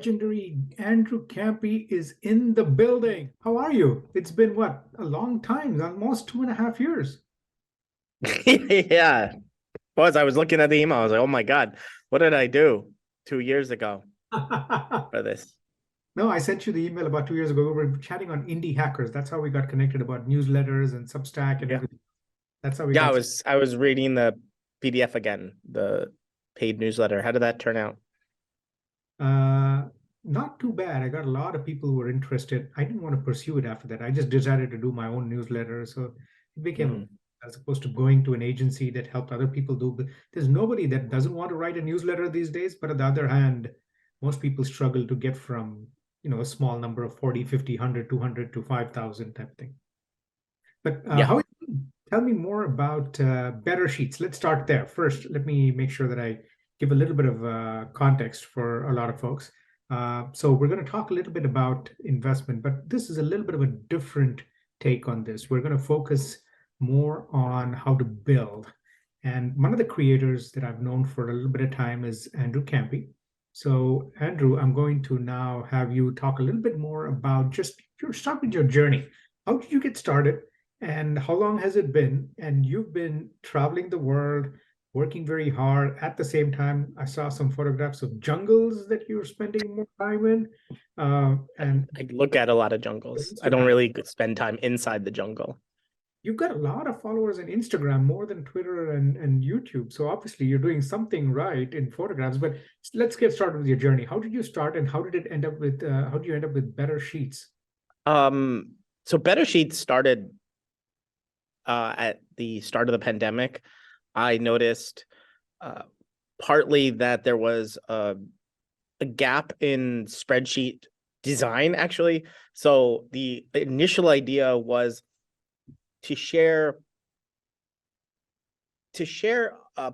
legendary Andrew Kamphey is in the building. How are you? It's been what, a long time, almost 2.5 years. Yeah, I was looking at the email. I was like, oh my God, what did I do 2 years ago for this? No, I sent you the email about 2 years ago. We were chatting on indie hackers. That's how we got connected about newsletters and Substack and Yeah. everything. That's how we Yeah, got. I was reading the PDF again, the paid newsletter. How did that turn out? Uh, Not too bad. I got a lot of people who were interested. I didn't want to pursue it after that. I just decided to do my own newsletter. So it became, Hmm. as opposed to going to an agency that helped other people do. But there's nobody that doesn't want to write a newsletter these days. But on the other hand, most people struggle to get from, a small number of 40, 50, 100, 200 to 5,000 type thing. But Yeah. tell me more about Better Sheets. Let's start there. First, let me make sure that I give a little bit of context for a lot of folks. So we're going to talk a little bit about investment, but this is a little bit of a different take on this. We're going to focus more on how to build. And one of the creators that I've known for a little bit of time is Andrew Kamphey. So, Andrew, I'm going to now have you talk a little bit more about just start with your journey. How did you get started? And how long has it been? And you've been traveling the world, working very hard. At the same time, I saw some photographs of jungles that you're spending more time in. And I look at a lot of jungles. I don't Instagram. really spend time inside the jungle. You've got a lot of followers on Instagram, more than Twitter and YouTube. So obviously you're doing something right in photographs. But let's get started with your journey. How did you start and how did it end up with how did you end up with Better Sheets? So BetterSheets started at the start of the pandemic. I noticed uh, partly that there was a gap in spreadsheet design, actually. So the initial idea was to share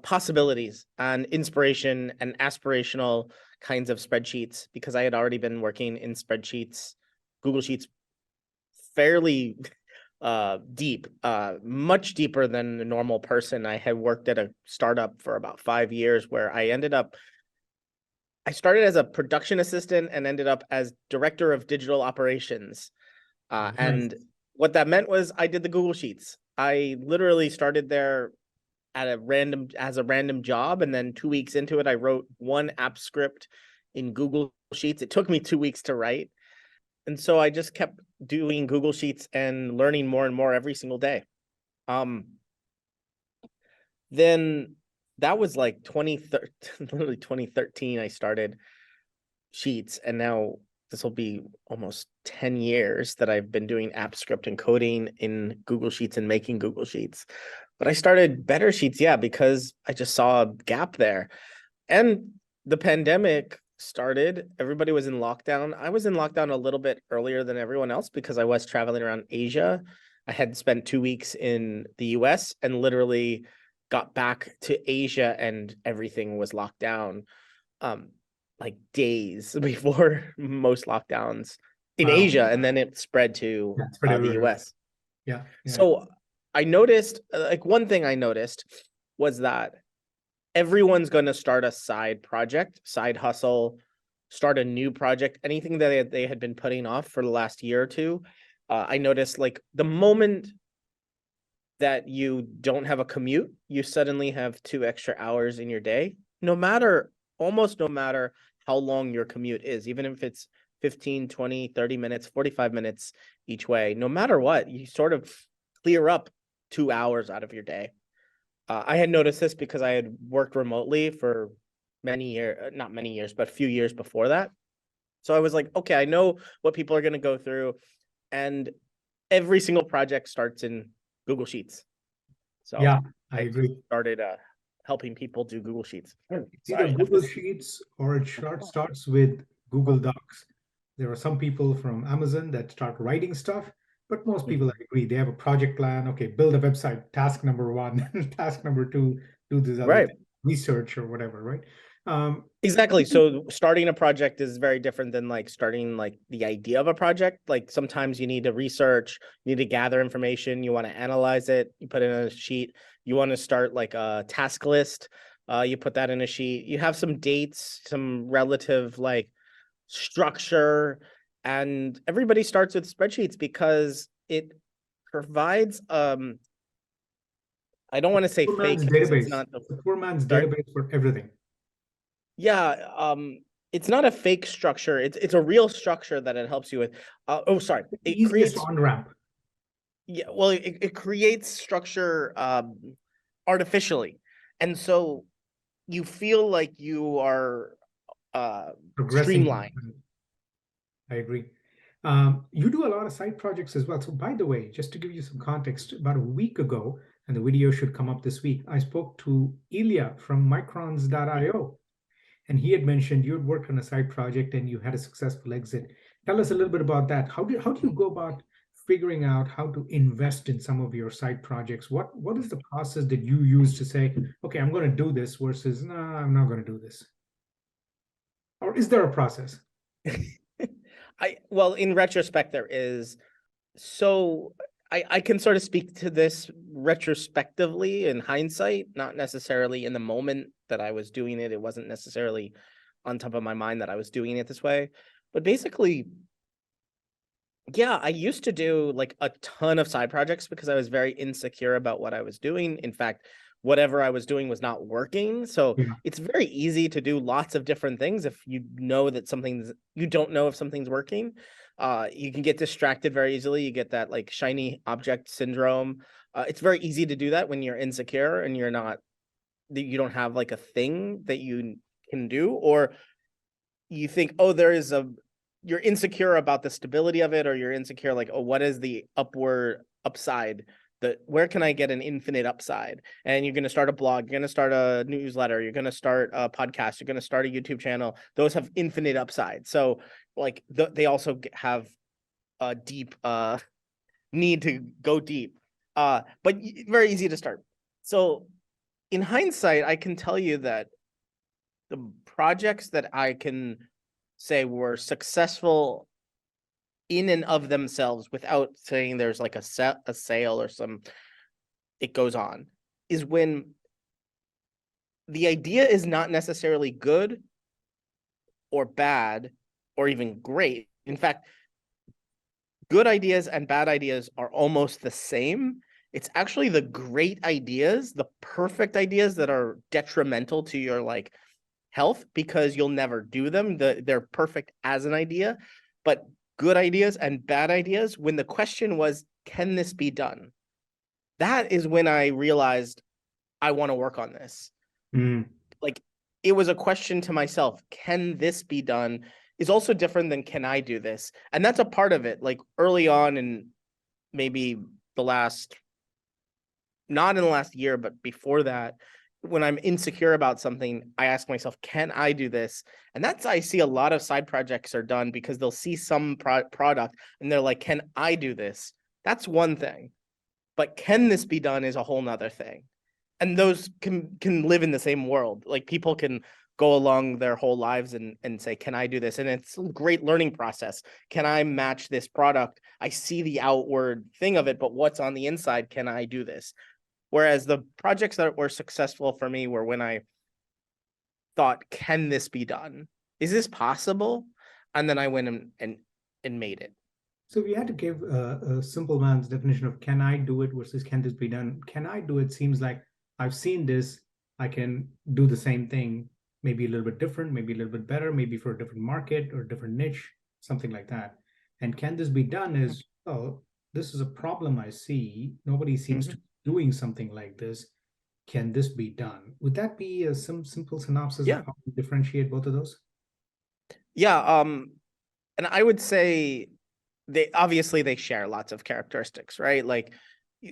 possibilities and inspiration and aspirational kinds of spreadsheets, because I had already been working in spreadsheets, Google Sheets, fairly deep, much deeper than the normal person. I had worked at a startup for about 5 years where I started as a production assistant and ended up as director of digital operations. Nice. And what that meant was I did the Google Sheets. I literally started there as a random job, and then 2 weeks into it, I wrote one app script in Google Sheets. It took me 2 weeks to write, and so I just kept doing Google Sheets and learning more and more every single day. Um, then that was like 2013, literally 2013. I started Sheets, and now this will be almost 10 years that I've been doing app script and coding in Google Sheets and making Google Sheets. But I started Better Sheets, yeah, because I just saw a gap there. And the pandemic started, everybody was in lockdown. I was in lockdown a little bit earlier than everyone else because I was traveling around Asia. I had spent 2 weeks in the US and literally got back to Asia and everything was locked down. Like days before most lockdowns in Wow. Asia, and then it spread to That's pretty the everywhere. US. Yeah. Yeah. So I noticed, like, one thing I noticed was that everyone's going to start a side project, side hustle, start a new project, anything that they had been putting off for the last year or two. I noticed, like, the moment that you don't have a commute, you suddenly have 2 extra hours in your day, almost no matter how long your commute is, even if it's 15, 20, 30 minutes, 45 minutes each way, no matter what, you sort of clear up 2 hours out of your day. I had noticed this because I had worked remotely for many years, not many years, but a few years before that. So I was like, okay, I know what people are going to go through. And every single project starts in Google Sheets. Yeah, So I I just agree. started helping people do Google Sheets. It's either Sorry, I have Google this. Sheets or it starts with Google Docs. There are some people from Amazon that start writing stuff, but most people, I agree, they have a project plan. Okay, build a website, task number one, task number two, do this other Right. thing, research or whatever, right? Um, Exactly. So starting a project is very different than like starting like the idea of a project. Like sometimes you need to research, you need to gather information, you want to analyze it, you put it in a sheet. You want to start like a task list, you put that in a sheet. You have some dates, some relative like structure, and everybody starts with spreadsheets because it provides I don't want to say Poor man's fake because it's database. not the The poor man's sorry. database for everything. Yeah, it's not a fake structure. It's a real structure that it helps you with. Oh, sorry. The It easiest creates, on ramp. yeah, well, it creates structure artificially. And so you feel like you are Progressing. streamlined. I agree. You do a lot of side projects as well. So, by the way, just to give you some context, about a week ago, and the video should come up this week, I spoke to Ilya from Microns.io, and he had mentioned you had worked on a side project and you had a successful exit. Tell us a little bit about that. How do you go about figuring out how to invest in some of your side projects? What is the process that you use to say, okay, I'm going to do this versus no, I'm not going to do this? Or is there a process? Well, in retrospect, there is. So I can sort of speak to this retrospectively in hindsight, not necessarily in the moment that I was doing it. It wasn't necessarily on top of my mind that I was doing it this way. But basically, yeah, I used to do like a ton of side projects because I was very insecure about what I was doing. In fact, whatever I was doing was not working. So Yeah. it's very easy to do lots of different things if you know that you don't know if something's working. You can get distracted very easily. You get that like shiny object syndrome. It's very easy to do that when you're insecure and you don't have like a thing that you can do, or you think, oh, you're insecure about the stability of it, or you're insecure, like, oh, what is the upside? Where can I get an infinite upside? And you're going to start a blog, you're going to start a newsletter, you're going to start a podcast, you're going to start a YouTube channel. Those have infinite upside. So like they also have a deep need to go deep. But very easy to start. So in hindsight, I can tell you that the projects that I can say were successful in and of themselves without saying there's like a sale or it goes on, is when the idea is not necessarily good or bad or even great. In fact, good ideas and bad ideas are almost the same. It's actually the great ideas, the perfect ideas that are detrimental to your like health because you'll never do them. They're perfect as an idea, but good ideas and bad ideas, when the question was, can this be done? That is when I realized I want to work on this. Mm. Like it was a question to myself, can this be done? Is also different than can I do this? And that's a part of it. Like early on in maybe not in the last year, but before that, when I'm insecure about something, I ask myself, can I do this? And I see a lot of side projects are done because they'll see some product and they're like, can I do this? That's one thing. But can this be done is a whole nother thing. And those can live in the same world. Like people can go along their whole lives and say, can I do this? And it's a great learning process. Can I match this product? I see the outward thing of it, but what's on the inside? Can I do this? Whereas the projects that were successful for me were when I thought, can this be done? Is this possible? And then I went and made it. So we had to give a simple man's definition of can I do it versus can this be done? Can I do it seems like I've seen this, I can do the same thing, maybe a little bit different, maybe a little bit better, maybe for a different market or a different niche, something like that. And can this be done is, oh, this is a problem I see. Nobody seems to be doing something like this. Can this be done? Would that be a simple synopsis of Yeah. how to differentiate both of those? Yeah. And I would say they share lots of characteristics, right? Like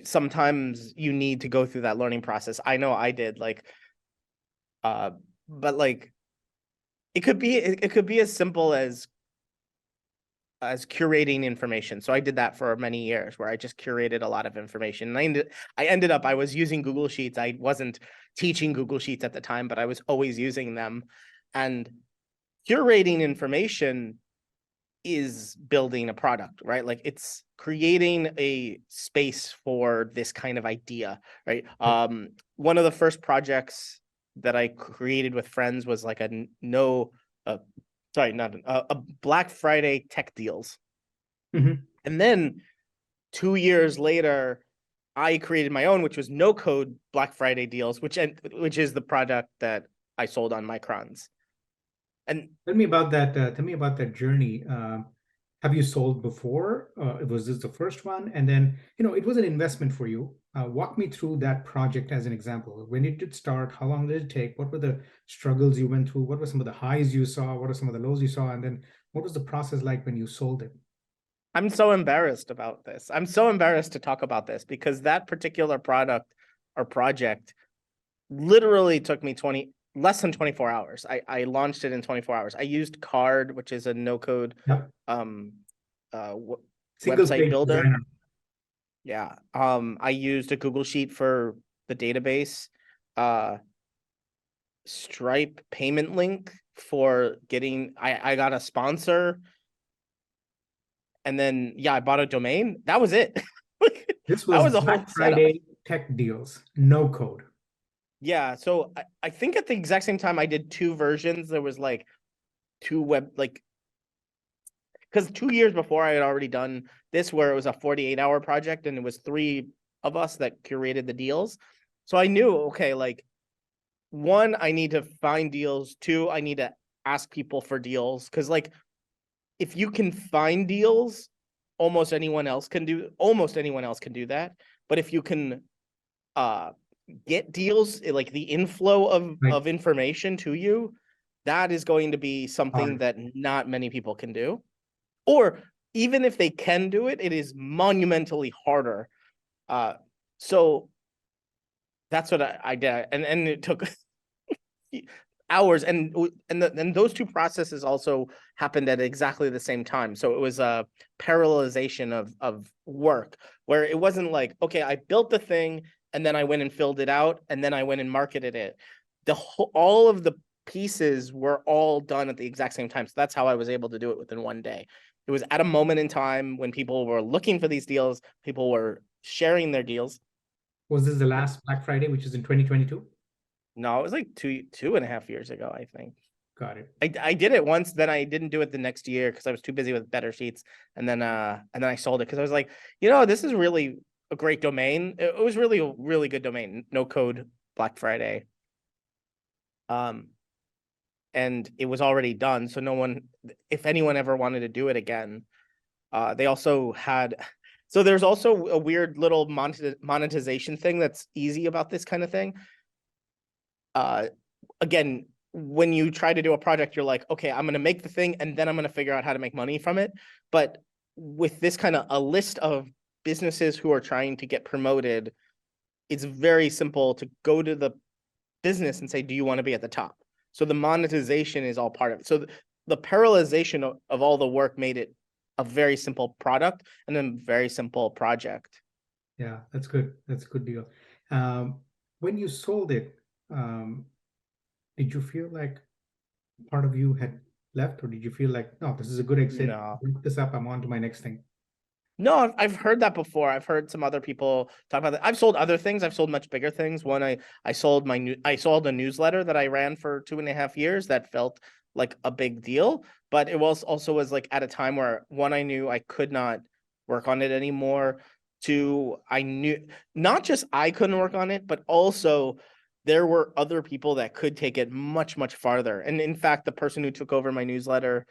sometimes you need to go through that learning process. I know I did, but like it could be as simple as curating information. So I did that for many years where I just curated a lot of information. And I was using Google Sheets. I wasn't teaching Google Sheets at the time, but I was always using them. And curating information is building a product, right? Like it's creating a space for this kind of idea, right? One of the first projects that I created with friends was like a sorry, not a Black Friday tech deals. Mhm. And then 2 years later, I created my own, which was no code Black Friday deals, which is the product that I sold on Microns. And Tell me about that. Tell me about that journey. Have you sold before? Was this the first one? And then, it was an investment for you. Walk me through that project as an example. When did it start? How long did it take? What were the struggles you went through? What were some of the highs you saw? What are some of the lows you saw? And then what was the process like when you sold it? I'm so embarrassed about this. I'm so embarrassed to talk about this because that particular product or project literally took me less than 24 hours. I launched it in 24 hours. I used Card, which is a no code Yep. um Single website page builder. designer. Yeah. I used a Google Sheet for the database, Stripe payment link for getting I got a sponsor, and then yeah, I bought a domain. That was it. This That was was a whole Black setup. Friday tech deals, no code. Yeah, so I think at the exact same time I did two versions. There was like two web like because 2 years before I had already done this where it was a 48-hour project and it was three of us that curated the deals. So I knew, okay, like one, I need to find deals. Two, I need to ask people for deals. Cause like if you can find deals, almost anyone else can do that. But if you can uh get deals, like the inflow Right. of information to you, that is going to be something Hard. that not many people can do. Or even if they can do it, it is monumentally harder. So that's what I did, and it took hours, and those two processes also happened at exactly the same time. So it was a parallelization of work where it wasn't like, okay, I built the thing and then I went and filled it out and then I went and marketed it. All of the pieces were all done at the exact same time. So that's how I was able to do it within one day. It was at a moment in time when people were looking for these deals, people were sharing their deals. Was this the last Black Friday, which is in 2022? No, it was like 2.5 years ago, I think. Got it. I did it once, then I didn't do it the next year because I was too busy with BetterSheets, and then I sold it because I was like, this is really a great domain. It was really a really good domain, no code Black Friday. And it was already done, so no one, if anyone ever wanted to do it again, they also had. So there's also a weird little monetization thing that's easy about this kind of thing. Again, when you try to do a project, you're like, okay, I'm going to make the thing and then I'm going to figure out how to make money from it. But with this kind of a list of businesses who are trying to get promoted, it's very simple to go to the business and say, do you want to be at the top? So the monetization is all part of it. So the parallelization of all the work made it a very simple product and a very simple project. Yeah, that's good. That's a good deal. When you sold it, um, did you feel like part of you had left, or did you feel like, no, this is a good exit, No, look this up, I'm on to my next thing? No, I've heard that before. I've heard some other people talk about that. I've sold other things. I've sold much bigger things. One, I sold a newsletter that I ran for 2.5 years that felt like a big deal, but it was also was like at a time where one, I knew I could not work on it anymore. Two, I knew not just I couldn't work on it, but also there were other people that could take it much, much farther. And in fact, the person who took over my newsletter,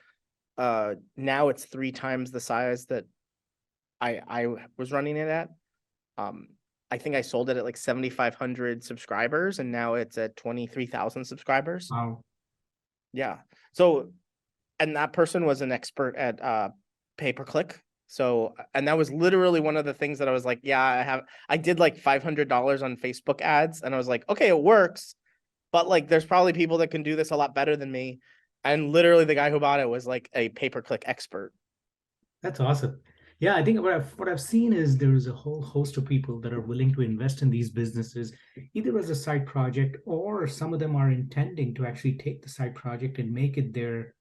now it's 3 times the size that I was running it at. Um, I think I sold it at like 7,500 subscribers, and now it's at 23,000 subscribers. Wow. Yeah. So, and that person was an expert at pay per click. So, and that was literally one of the things that I was like, yeah, I did like $500 on Facebook ads, and I was like, okay, it works, but like, there's probably people that can do this a lot better than me. And literally, the guy who bought it was like a pay per click expert. That's awesome. Yeah, I think what I've seen is there is a whole host of people that are willing to invest in these businesses, either as a side project, or some of them are intending to actually take the side project and make it their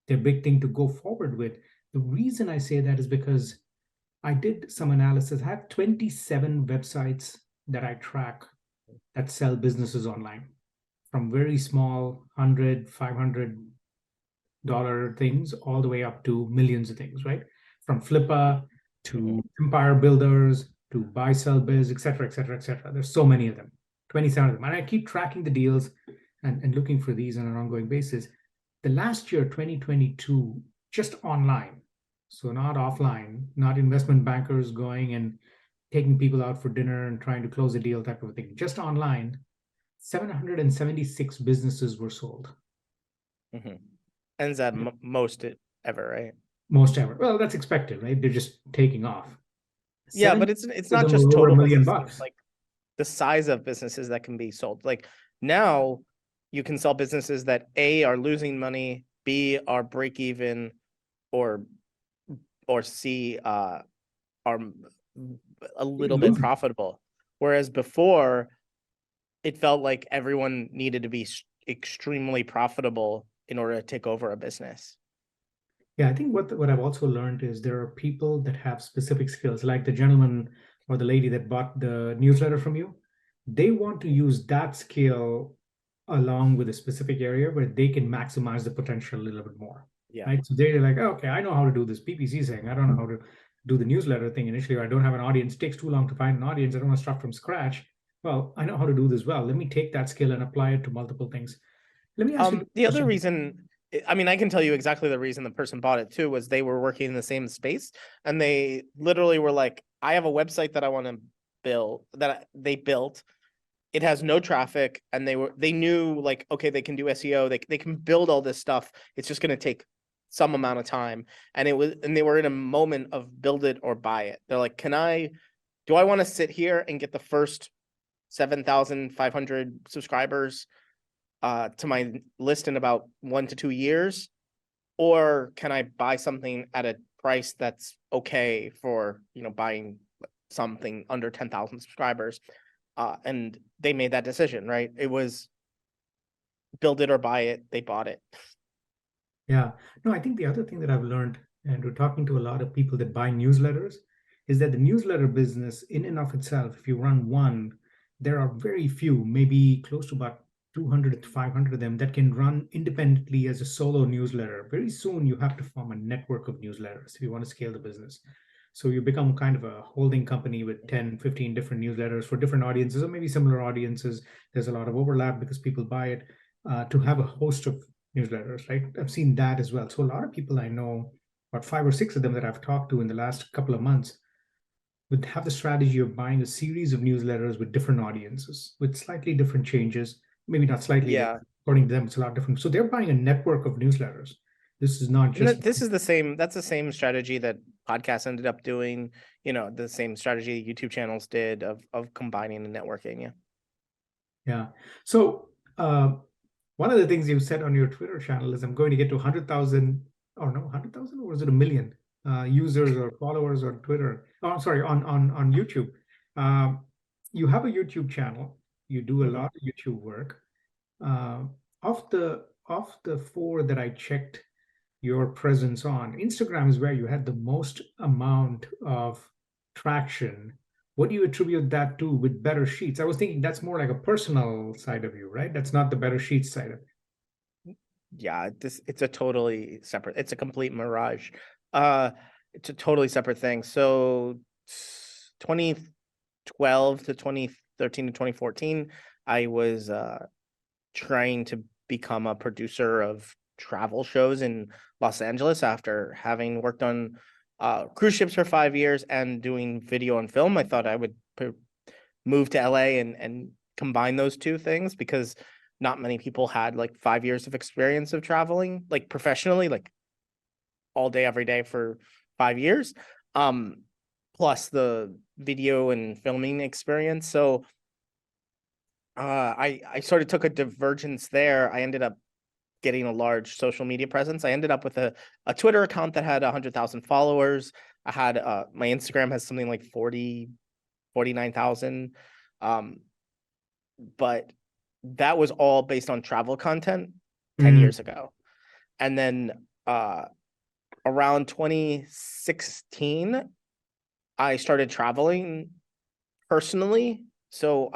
big thing to go forward with. The reason I say that is because I did some analysis. I have 27 websites that I track that sell businesses online, from very small 100, 500 dollar things all the way up to millions of things, right? From Flippa Mhm. to Empire Builders to Buy Sell Biz, et cetera, et cetera, et cetera. There's so many of them, 27 of them. And I keep tracking the deals and looking for these on an ongoing basis. The last year, 2022, just online, so not offline, not investment bankers going and taking people out for dinner and trying to close a deal type of thing, just online, 776 businesses were sold. Mhm. And is that most ever, right? Most ever. Well, that's expected, right? They're just taking off. Yeah, Seven but it's of not them just were over a total million businesses, bucks. like the size of businesses that can be sold. Like now you can sell businesses that A, are losing money, B, are break even, or C, are a little bit Losing. profitable. Whereas before it felt like everyone needed to be extremely profitable in order to take over a business. Yeah, I think what I've also learned is there are people that have specific skills, like the gentleman or the lady that bought the newsletter from you. They want to use that skill along with a specific area where they can maximize the potential a little bit more, Yeah. right? So they're like, okay, I know how to do this PPC thing. I don't know how to do the newsletter thing initially. I don't have an audience. It takes too long to find an audience. I don't want to start from scratch. Well, I know how to do this well. Let me take that skill and apply it to multiple things. Let me ask you a The other question. reason, I mean, I can tell you exactly the reason the person bought it too, was they were working in the same space and they literally were like, I have a website that I want to build, that they built. It has no traffic, and they knew like, okay, they can do SEO, they can build all this stuff. It's just going to take some amount of time. And they were in a moment of build it or buy it. They're like, do I want to sit here and get the first 7,500 subscribers to my list in about 1 to 2 years, or can I buy something at a price that's okay for, buying something under 10,000 subscribers? And they made that decision, right? It was build it or buy it. They bought it. Yeah. No, I think the other thing that I've learned, and we're talking to a lot of people that buy newsletters, is that the newsletter business, in and of itself, if you run one, there are very few, maybe close to about 200 to 500 of them that can run independently as a solo newsletter. Very soon, you have to form a network of newsletters if you want to scale the business. So you become kind of a holding company with 10, 15 different newsletters for different audiences or maybe similar audiences. There's a lot of overlap because people buy it to have a host of newsletters, right? I've seen that as well. So a lot of people I know, about 5 or 6 of them that I've talked to in the last couple of months, would have the strategy of buying a series of newsletters with different audiences, with slightly different changes. Maybe not slightly, but Yeah. according to them, it's a lot different. So they're buying a network of newsletters. This is not And just this is that's the same strategy that podcasts ended up doing, the same strategy YouTube channels did of combining and networking. Yeah. yeah. So one of the things you said on your Twitter channel is I'm going to get to 100,000 or no 100,000 or was it a million users or followers on Twitter. Oh, I'm sorry, on YouTube. Um, you have a YouTube channel. You do a Mhm. lot of YouTube work. Uh, of the four that I checked your presence on, Instagram is where you had the most amount of traction. What do you attribute that to with BetterSheets? I was thinking that's more like a personal side of you, right? That's not the BetterSheets side of it. Yeah, it's a totally separate, it's a complete mirage. Uh it's a totally separate thing. So 2012 to 2013 to 2014, I was trying to become a producer of travel shows in Los Angeles after having worked on cruise ships for 5 years and doing video and film. I thought I would move to LA and combine those two things, because not many people had like 5 years of experience of traveling, like professionally, like all day, every day for 5 years. Um, plus the video and filming experience. So I sort of took a divergence there. I ended up getting a large social media presence. I ended up with a Twitter account that had 100,000 followers. I had my Instagram has something like 49,000. Um, but that was all based on travel content 10 Mm, years ago. And then around 2016, I started traveling personally. So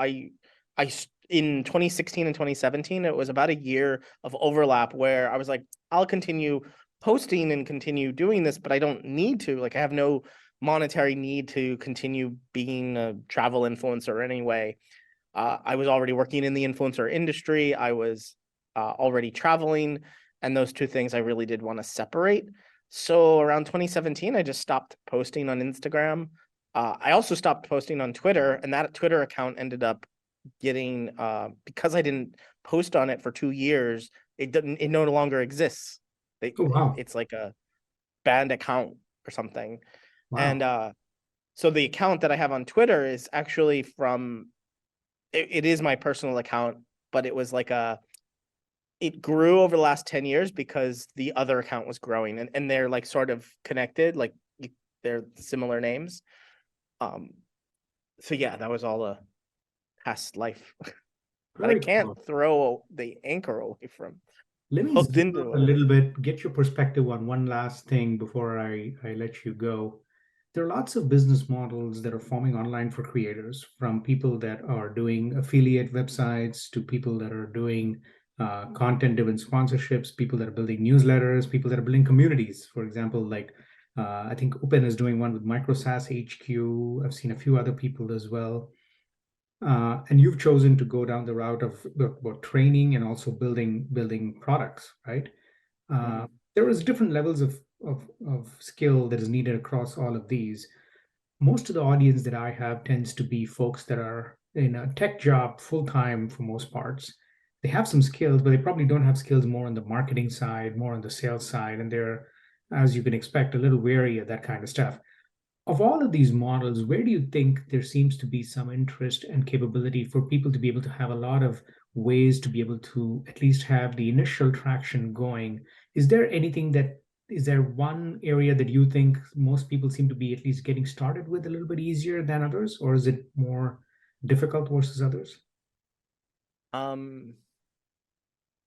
in 2016 and 2017, it was about a year of overlap where I was like, I'll continue posting and continue doing this, but I don't need to. Like, I have no monetary need to continue being a travel influencer anyway. I was already working in the influencer industry. I was already traveling, and those two things I really did want to separate. So around 2017, I just stopped posting on Instagram. I also stopped posting on Twitter, and that Twitter account ended up getting because I didn't post on it for 2 years. It no longer exists. Oh, wow. It's like a banned account or something. Wow. And so the account that I have on Twitter is actually from it is my personal account, but it was like it grew over the last 10 years because the other account was growing, and they're like sort of connected, like they're similar names. Um, so yeah, that was all a past life that I Very can't cool. throw the anchor away from. Let me Hooked zoom into out a it. little bit, get your perspective on one last thing before I let you go. There are lots of business models that are forming online for creators, from people that are doing affiliate websites to people that are doing content-driven sponsorships, people that are building newsletters, people that are building communities. For example, like I think Open is doing one with MicroSAS HQ. I've seen a few other people as well. And you've chosen to go down the route of both training and also building products, right? Mhm. There is different levels of skill that is needed across all of these. Most of the audience that I have tends to be folks that are in a tech job full time for most parts. They have some skills, but they probably don't have skills more on the marketing side, more on the sales side, and they're, as you can expect, a little wary of that kind of stuff. Of all of these models, where do you think there seems to be some interest and capability for people to be able to have a lot of ways to be able to at least have the initial traction going? Is there anything that is there one area that you think most people seem to be at least getting started with a little bit easier than others, or is it more difficult versus others? Um,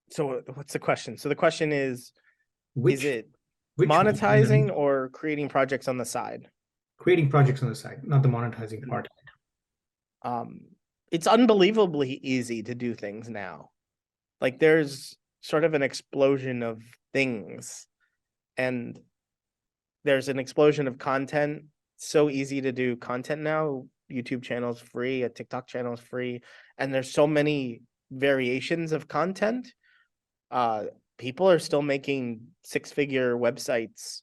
so what's the question? So the question is Which it which monetizing one? or creating projects on the side? Creating projects on the side, not the monetizing Mhm. part. Um, it's unbelievably easy to do things now. Like there's sort of an explosion of things, and there's an explosion of content. So easy to do content now. YouTube channel's free, a TikTok channel's free, and there's so many variations of content. Uh, People are still making six-figure websites,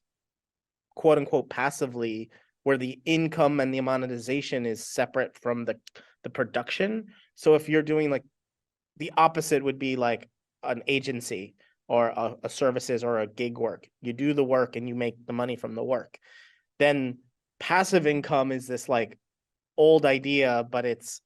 quote unquote, passively, where the income and the monetization is separate from the production. So if you're doing like the opposite would be like an agency or a services or a gig work. You do the work and you make the money from the work. Then passive income is this like old idea, but it's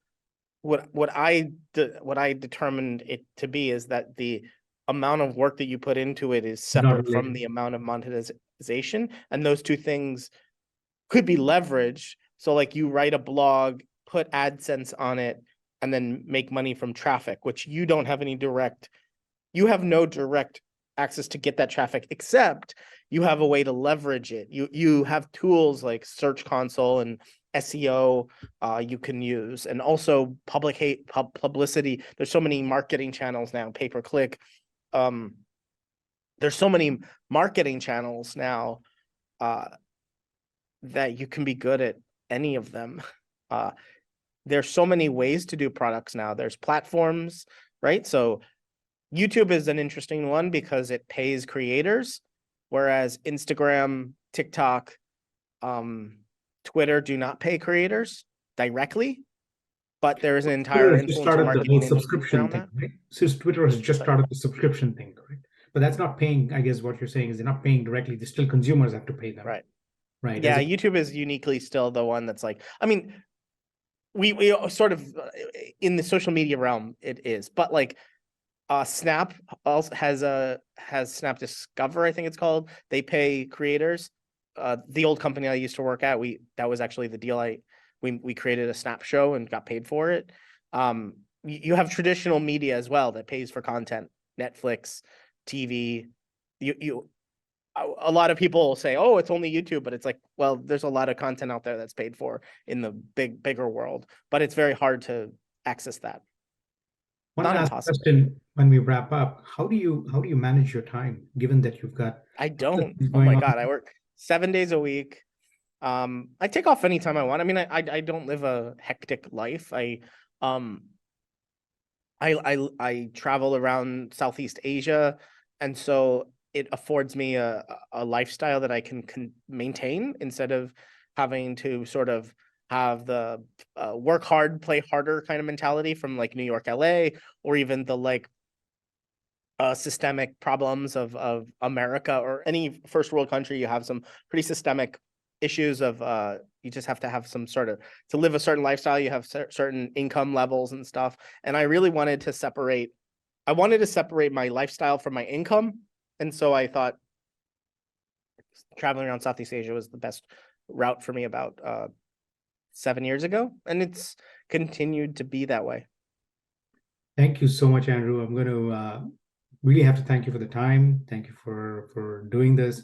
what I determined it to be is that the amount of work that you put into it is Not separate from related. the amount of monetization, and those two things could be leveraged. So like you write a blog, put AdSense on it, and then make money from traffic, which you have no direct access to get that traffic, except you have a way to leverage it. You have tools like Search Console and SEO you can use, and also publicity. There's so many marketing channels now, pay per click. Um, there's so many marketing channels now uh, that you can be good at any of them. Uh, there's so many ways to do products now. There's platforms, right? So YouTube is an interesting one because it pays creators, whereas Instagram, TikTok, um, Twitter do not pay creators directly, but there is an Twitter entire has just influencer started the whole marketing industry subscription around thing, that. right? Since Twitter has just So, started the subscription thing, correct? But that's not paying, I guess what you're saying is they're not paying directly. They still consumers have to pay them, right. right? As Yeah, a, YouTube is uniquely still the one that's like, I mean, we sort of in the social media realm it is, but like Snap also has Snap Discover, I think it's called. They pay creators. The old company I used to work at, that was actually the deal. We created a Snap show and got paid for it. You have traditional media as well that pays for content, Netflix, TV. You a lot of people will say, "Oh, it's only YouTube," but it's like, well, there's a lot of content out there that's paid for in the bigger world, but it's very hard to access that. One Not last impossible. question when we wrap up. How do you manage your time given that you've got I other don't. things Oh going my on? God, I work 7 days a week. I take off anytime I want. I mean, I don't live a hectic life. Um I travel around Southeast Asia, and so it affords me a lifestyle that I can maintain instead of having to sort of have the work hard, play harder kind of mentality from like New York, LA, or even the like systemic problems of America or any first world country. You have some pretty systemic issues of you just have to have some sort of to live a certain lifestyle. You have certain income levels and stuff. And I really wanted to separate. I wanted to separate my lifestyle from my income, and so I thought traveling around Southeast Asia was the best route for me about 7 years ago, and it's continued to be that way. Thank you so much, Andrew. I'm going to really have to thank you for the time. Thank you for doing this.